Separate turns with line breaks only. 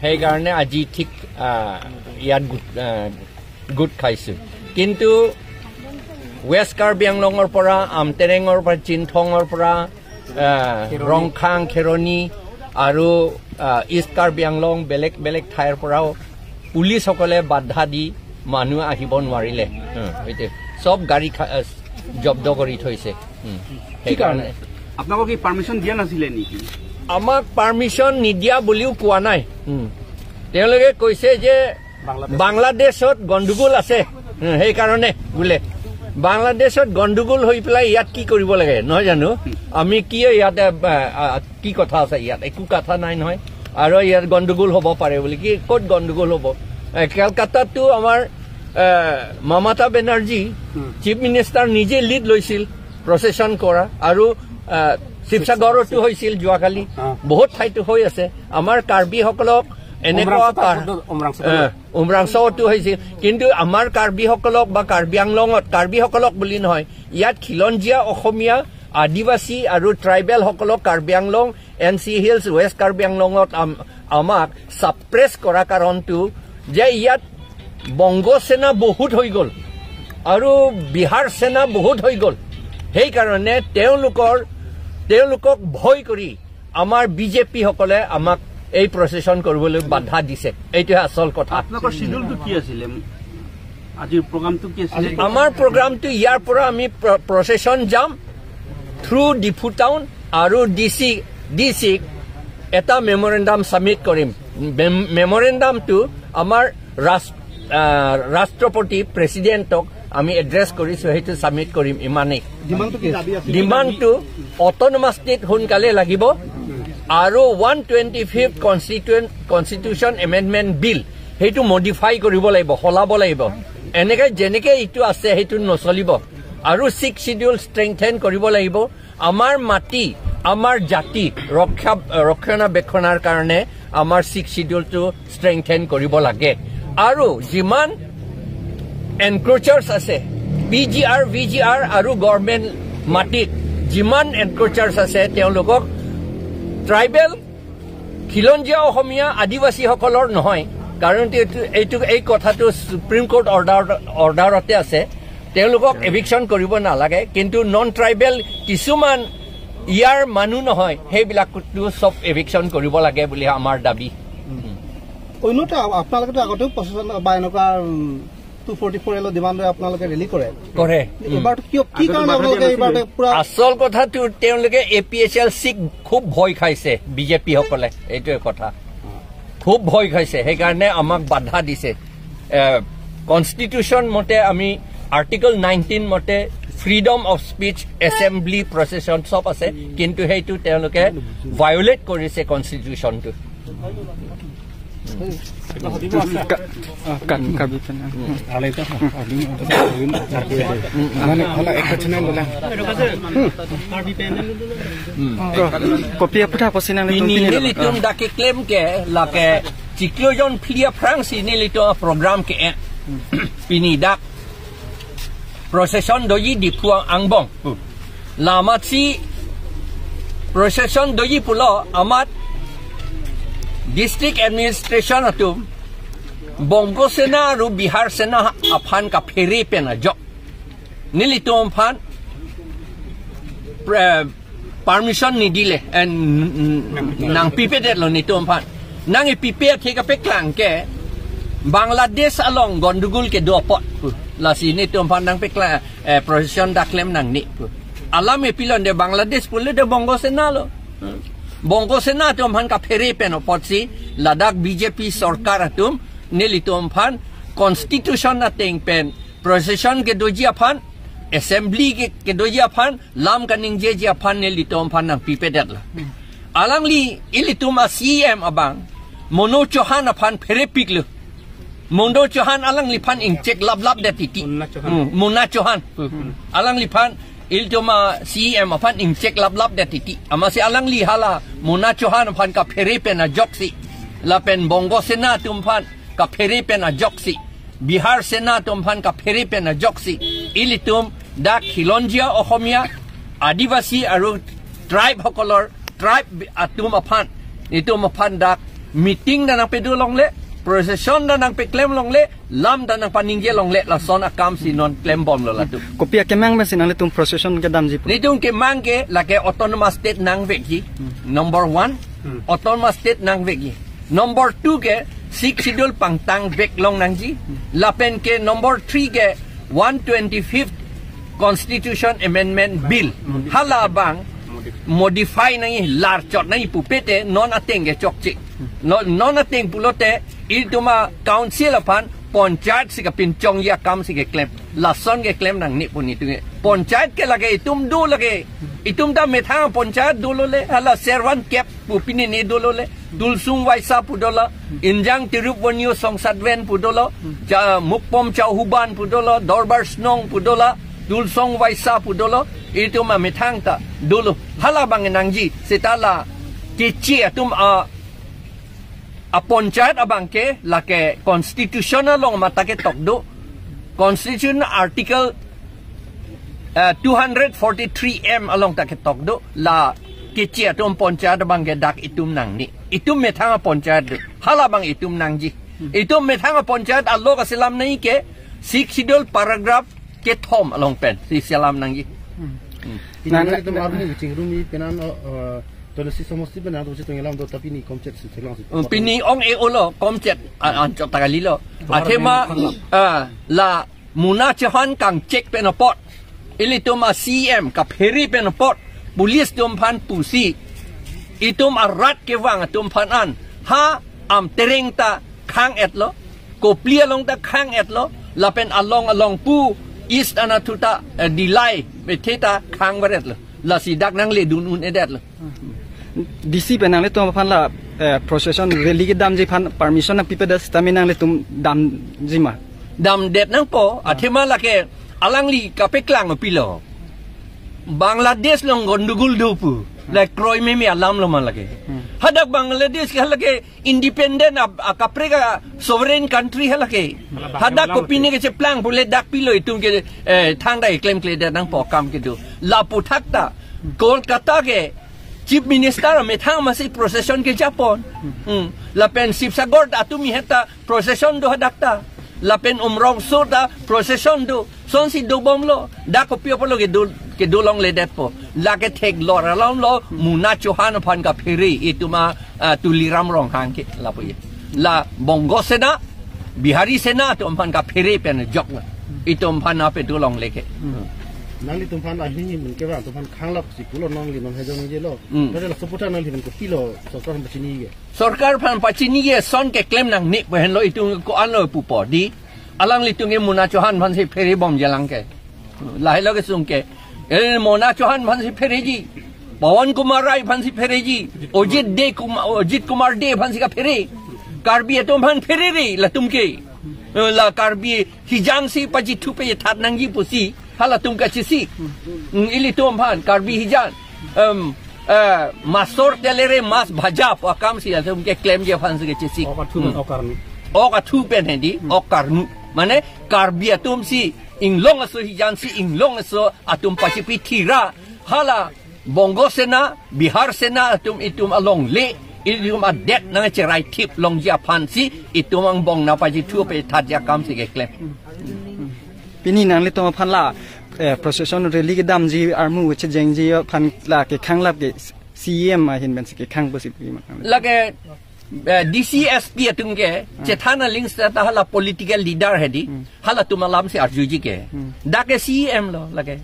সেইকাৰণে আজি ঠিক ইয়াত গোট খাইছোঁ কিন্তু ৱেষ্ট কাৰ্বি আংলঙৰ পৰা আমটেৰেঙৰ পৰা চিনথঙৰ পৰা ৰংখাং খেৰণি আৰু ইষ্ট কাৰ্বি আংলং বেলেগ বেলেগ ঠাইৰ পৰাও পুলিচসকলে বাধা দি মানুহ আহিব নোৱাৰিলে সব গাড়ী জব্দ কৰি থৈছে সেইকাৰণে
আপোনালোকক কি পাৰ্মিশ্যন দিয়া নাছিলে নেকি
আমাক পাৰ্মিশ্যন নিদিয়া বুলিও কোৱা নাই তেওঁলোকে কৈছে যে বাংলাদেশত গণ্ডগোল আছে সেইকাৰণে বোলে বাংলাদেশত গণ্ডগোল হৈ পেলাই ইয়াত কি কৰিব লাগে নহয় জানো আমি কি ইয়াতে কি কথা আছে ইয়াত একো কথা নাই নহয় আৰু ইয়াত গণ্ডগোল হ'ব পাৰে বুলি কি ক'ত গণ্ডগোল হ'ব কলকাতাতো আমাৰ মমতা বেনাৰ্জী চিফ মিনিষ্টাৰ নিজে লিড লৈছিল প্ৰচেছন কৰা আৰু শিৱসাগৰতো হৈছিল যোৱাকালি বহুত ঠাইতো হৈ আছে আমাৰ কাৰ্বিসকলক এনেকুৱা উমৰাংচতো হৈছিল কিন্তু আমাৰ কাৰ্বিসকলক বা কাৰ্বি আংলঙত কাৰ্বিসকলক বুলি নহয় ইয়াত খিলঞ্জীয়া অসমীয়া আদিবাসী আৰু ট্ৰাইবেলসকলক Karbi Anglong NC Hills west Karbi আংলঙত আমাক ছাপ্ৰেছ কৰা কাৰণটো যে ইয়াত বংগ সেনা বহুত হৈ গ'ল আৰু বিহাৰ সেনা বহুত হৈ গ'ল সেইকাৰণে তেওঁলোকক ভয় কৰি আমাৰ বিজেপি সকলে আমাক এই প্ৰচেছন কৰিবলৈ বাধা দিছে এইটোহে আচল কথা
আপোনালোকৰ শিডিউলটো কি আছিল আজিৰ প্ৰগ্ৰামটো কি আছিল
আমাৰ প্ৰগ্ৰামটো ইয়াৰ পৰা আমি প্ৰচেছন যাম থ্ৰু ডিফু টাউন আৰু ডিচি এটা মেমৰেণ্ডাম সাবমিট কৰিম মেমৰেণ্ডামটো আমাৰ ৰাষ্ট্ৰপতি প্ৰেসিডেণ্টক আমি এড্ৰেছ কৰিছো সেইটো সাবমিট কৰিম ইমানেই ডিমাণ্ডটো অট'নমাছ ষ্টেট সোনকালে লাগিব আৰু 125th কনষ্টিটিউশ্যন এমেণ্ডমেণ্ট বিল সেইটো মডিফাই কৰিব লাগিব সলাব লাগিব এনেকে যেনেকে ইটো আছে সেইটো নচলিব আৰু 6th শিডিউল ষ্ট্ৰেংথেন কৰিব লাগিব আমাৰ মাটি আমাৰ জাতি ৰক্ষণাবেক্ষণৰ কাৰণে আমাৰ 6th শিডিউলটো ষ্ট্ৰেংথেন কৰিব লাগে আৰু যিমান এনক্ৰোচাৰ্ছ আছে VGR আৰু গভৰ্ণমেণ্ট মাটিত যিমান এনক্ৰোচাৰ্ছ আছে তেওঁলোকক ট্ৰাইবেল খিলঞ্জীয়া অসমীয়া আদিবাসীসকলৰ নহয় কাৰণ এই কথাটো সুপ্ৰিম কোৰ্ট অৰ্ডাৰতে আছে তেওঁলোকক এভিকশ্যন কৰিব নালাগে কিন্তু নন ট্ৰাইবেল কিছুমান ইয়াৰ মানুহ নহয় সেইবিলাকতো চব এভিকশ্যন কৰিব লাগে বুলি আমাৰ দাবী
অন্যটা আপোনালোকেতো আগতেও প্ৰচেছন বা এনেকুৱা 244 এলৰ ডিমাণ্ড আপোনালোকে ৰেলী কৰে এবাৰ কি কাৰণে আপোনালোকে এবাৰ পুৰা
আচল কথাটো তেওঁলোকে APSLC খুব ভয় খাইছে বিজেপি সকলে এইটোৱে কথা খুব ভয় খাইছে সেইকাৰণে আমাক বাধা দিছে কনষ্টিটিউশ্যন মতে আমি আৰ্টিকল 19 মতে ফ্ৰীডম অফ স্পীচ এছেম্বলি প্ৰচেছন সব আছে কিন্তু সেইটো তেওঁলোকে ভায়োলেট কৰিছে কনষ্টিটিউশ্যনটো claim ke la ke ciklojon filia France ini lito program ke pinidak procession doji di puang angbong lamat si procession doji pulo amat district administration atum bongo sena ru bihar sena afan ka pheri pena jo nilito afan permission nidile nang pipet lo nito afan nang pipet thika peklang ke Bangladesh along gondugul ke dopot la sini tu afan nang pekla procession daklem nang ni alam pilon de Bangladesh pule de bongo sena lo bongo sena tu afan ka pheri pena potsi Ladakh BJP sarkar atum nilito afan constitution na teng pen procession ke doji afan assembly ke doji afan lam kaning je afan nilito afan nang pipedat la alangli ilituma CM abang mono chohan afan phere piklu mondo chohan alangli fan injek lab de titi mona chohan alangli fan iltoma CM afan injek lab de titi amasi alangli hala mona chohan afan ka phere pen a joksi la pen bongo sena tumfan ka phere pen a joksi Bihar sena tumfan ka phere pen a joksi ilitum da khilonjia ohomia adivasi aru tribe hokolor tribe atum afan itum afan dak meeting dan ang pedu long le procession dan ang pe claim long le lam dan ang paningge long le la son akam si non claim bom lo la tu
kopia kemang mesin ang tum procession ke dam ji
ni tung ke mang ke la ke autonomous state nang veki number 1 autonomous state nang veki number 2 ke six schedule pang tang vek long nang ji la pen ke number 3 ke 125th constitution amendment bill hala bang modify nang lar chot nang pupete non ateng ke chokchi non ateng pulote ituma council apan ponchayat si kapin chong ya kam si ke claim la son ke claim nang ni puni tu ponchayat ke lage itum do lage itum da metha ponchayat dolo le hala servan kep pupini ni dolo le dulsung waisa pudola injang tirup wonyo songsat ven pudola ja mukpom chau huban pudola dorbar snong pudola dulsong waisa pudola ituma methang ta dolo hala bang nangji setala ke chi atum a ponchayat abang ke la ke constitutional long mata ke tokdo constitution article 243M along ta ke tokdo la ke chia tom ponchayat abang ke dak itum nang ni itum me thang ponchayat hala bang itum nang ji itum me thang ponchayat allo ka silam nai ke six schedule paragraph ke thom along pen si silam nang ji
nan itu abni ching rumi penan Tolong si semesti benar tu kita ngelam tu tapi ni komcet si telang si.
Pini ong lo komcet anjok tagali lo. Athema la muna chahan kang check penopot. Ili tuma CM ka pheri penopot. Police tum phan pusi. Itum arat ke wang tum phan an. Ha am tereng ta khang et lo. Ko plia long ta khang et lo. La pen along pu east anatuta dilai beteta khang waret lo. La si dak nang le dun un edet lo.
DC penang le tum phan la procession rally ke dam ji phan permission na pipe das taminang le tum dam ji ma
dam det nang po athema la ke alang li ka pe klang pi lo Bangladesh long gondugul do pu la kroi me alam lo man la ke hadak Bangladesh ke la ke independent ka prega sovereign country la ke hadak ko pini ke plang bule dak pi lo itum ke thang dai claim kle det nang po kam ke do la pu thakta Kolkata ke Chief Minister me thang masi procession ke Japan la pen sip sagor atumi heta procession do hadakta la pen umrong soda procession do son si do bomlo da ko pio polo ke do long le det po la ke tek lor along lo muna chohan phan ka pheri ituma tuliram rong hang ke la po la bongo sena bihari sena to phan ka pheri pen jok itum phan na pe do long le ke
nang li tumpan ahli ni mun ke ran tumpan khanglap si kulo nang li non he jong je lo tore la support nang li mun ko kilo sarkar pachini ge
sarkar phan pachini ge son ke claim nang ni ben lo itu ko an lo pu po di alang li tung ge muna chohan phan si pheri bom jalang ke lai lo ke sung ke muna chohan phan si pheri ji pawan kumar rai phan si pheri ji ojit kumar de phan si ka pheri karbi atom phan pheri ri la tum ke la karbi hijang si paji thu pe that nang ji pusi hala tum ka chisi ili tum phan karbi hijan masor telere mas bhaja pa kam si tum ke claim je phan se chisi oka thu pen hendi okarnu mane karbi atum si inglong aso hijan si inglong aso atum pachi pi thira hala bongo sena bihar sena atum itum along le itum adet na cherai tip long ja phan si itum ang bong na pachi thu pe that ja kam si ke claim
pini nang le tum phan la procession rally ke dam ji armu che jeng ji phan la ke khang lap ke CM ma hin ben ke khang posit bi ma
la ke DCSP atung ke chethana links ta hala political leader hedi hala tumalam se arjuji ke da ke CM lo la ke